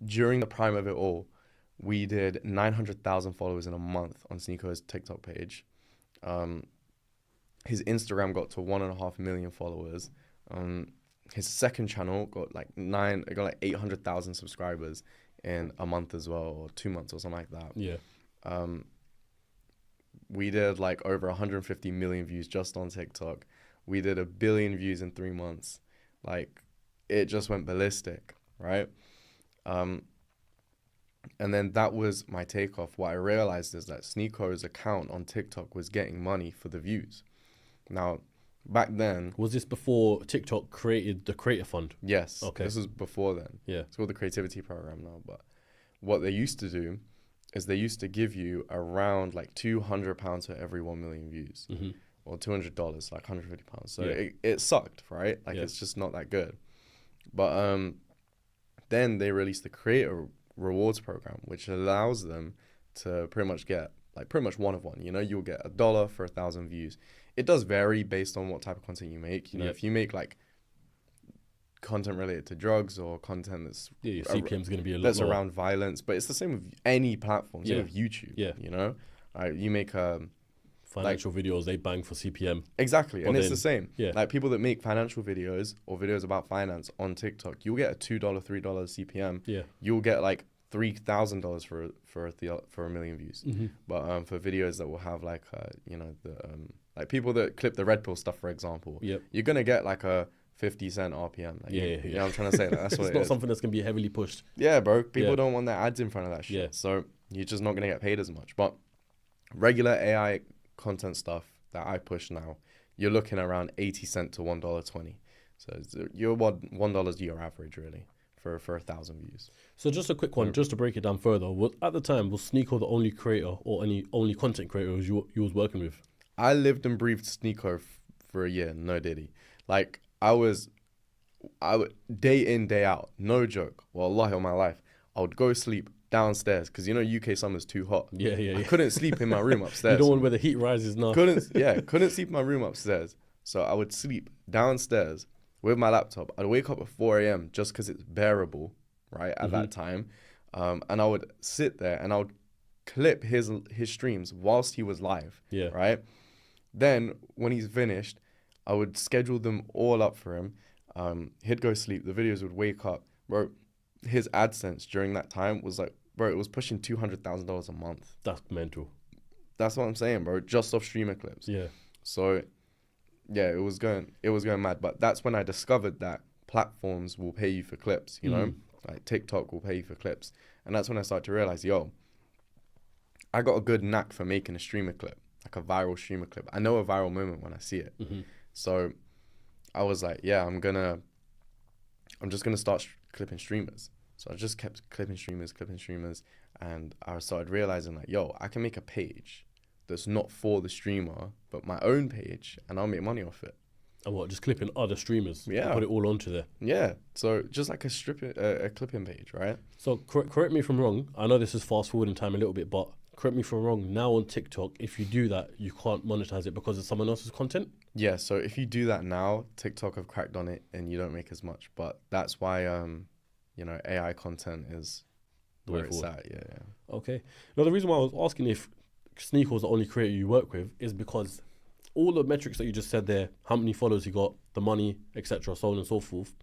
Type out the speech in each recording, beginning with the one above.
during the prime of it all, we did 900,000 followers in a month on Sneako's TikTok page. His Instagram got to 1.5 million followers. His second channel got like 800,000 subscribers in a month as well, or 2 months or something like that. Yeah. We did like over 150 million views just on TikTok. We did 1 billion views in 3 months. Like, it just went ballistic, right? And then that was my takeoff. What I realized is that Sneako's account on TikTok was getting money for the views. Now, back then... Was this before TikTok created the Creator Fund? Yes. Okay. This was before then. Yeah. It's called the Creativity Program now. But what they used to do is they used to give you around like £200 for every 1 million views. Mm-hmm. Or $200, like £150. So Yeah. it sucked, right? Like, Yeah. it's just not that good. But then they released the Creator Rewards Program, which allows them to pretty much get like pretty much one of one. You know, you'll get $1 for 1,000 views. It does vary based on what type of content you make. You know, Yep. if you make like content related to drugs or content that's Your CPM is going to be a lot that's lower. around violence, but it's the same with any platform. Same Yeah. with YouTube. Yeah. You know, you make Financial videos, they bang for CPM. exactly, and But it's then- the same. yeah. Like people that make financial videos or videos about finance on TikTok, you'll get a $2, $3 CPM. Yeah. You'll get like $3,000 for a million views. Mm-hmm. But for videos that will have like you know, the like people that clip the Red Pill stuff, for example, Yep. you're gonna get like a 50 cent RPM. Like, Yeah, you yeah, know yeah. what I'm trying to say? Like, that's It's what it not is. something that's going to be heavily pushed. Yeah, bro. People Yeah. don't want their ads in front of that shit. Yeah. So you're just not gonna get paid as much. But regular AI content stuff that I push now, you're looking around 80 cents to $1.20. So you're $1 your average really for 1,000 views. So just a quick one, just to break it down further. At the time, was Sneako the only creator or only content creator you was working with? I lived and breathed Sneako for a year, no diddy. Like I would day in, day out, no joke. Wallahi on my life, I would go sleep downstairs because you know UK summer's too hot. Yeah, yeah, I yeah. couldn't sleep in my room upstairs. You don't want where the heat rises now. couldn't sleep in my room upstairs. So I would sleep downstairs with my laptop. I'd wake up at 4 a.m. just because it's bearable, right, at that time. And I would sit there and I would clip his streams whilst he was live, Yeah. right? Then when he's finished, I would schedule them all up for him. He'd go sleep. The videos would wake up. Bro, his AdSense during that time was like, bro, it was pushing $200,000 a month. That's mental. That's what I'm saying, bro. Just off streamer clips. Yeah. So, yeah, it was going mad. But that's when I discovered that platforms will pay you for clips. You know, like TikTok will pay you for clips, and that's when I started to realize, yo, I got a good knack for making a streamer clip, like a viral streamer clip. I know a viral moment when I see it. So, I was like, yeah, I'm just gonna start clipping streamers. So I just kept clipping streamers, and I started realizing like, yo, I can make a page that's not for the streamer, but my own page, and I'll make money off it. And what, just clipping other streamers? Yeah. And put it all onto there. Yeah. So just like a clipping page, right? So correct me if I'm wrong. I know this is fast forward in time a little bit, but correct me if I'm wrong. Now on TikTok, if you do that, you can't monetize it because it's someone else's content? Yeah. So if you do that now, TikTok have cracked on it, and you don't make as much. But that's why you know, AI content is The where way it's forward. at. Yeah. Okay. Now, the reason why I was asking if Sneako was the only creator you work with is because all the metrics that you just said there, how many followers you got, the money, etc., so on and so forth,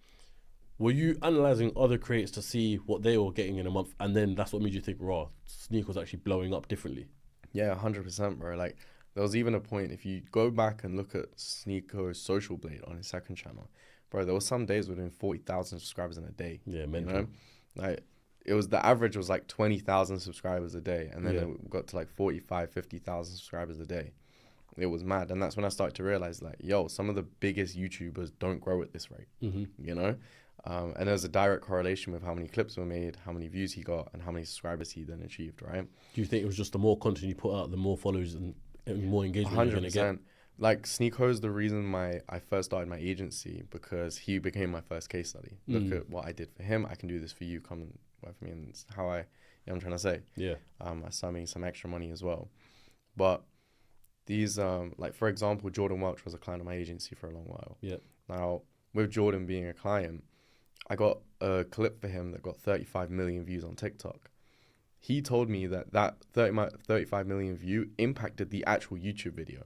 were you analysing other creators to see what they were getting in a month, and then that's what made you think, raw, Sneako's actually blowing up differently? Yeah, 100%, bro. Like, there was even a point, if you go back and look at Sneako's Social Blade on his second channel, bro, there was some days with him 40,000 subscribers in a day. Yeah, You mental. know? Like, the average was like 20,000 subscribers a day, and then Yeah. it got to like 45, 50,000 subscribers a day. It was mad, and that's when I started to realize, like, yo, some of the biggest YouTubers don't grow at this rate, you know? And there's a direct correlation with how many clips were made, how many views he got, and how many subscribers he then achieved, right? Do you think it was just the more content you put out, the more followers and more engagement you're going to get? 100%. Like, Sneako is the reason I first started my agency, because he became my first case study. Look at what I did for him. I can do this for you. Come and work for me. And it's how I'm trying to say. Yeah. I started making some extra money as well. But these, like, for example, Jordan Welch was a client of my agency for a long while. Yeah. Now, with Jordan being a client, I got a clip for him that got 35 million views on TikTok. He told me that 35 million view impacted the actual YouTube video.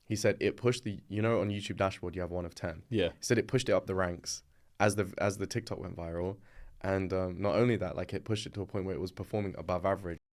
He said it pushed the, on YouTube dashboard, you have 1 of 10. Yeah. He said it pushed it up the ranks as the TikTok went viral. And not only that, like it pushed it to a point where it was performing above average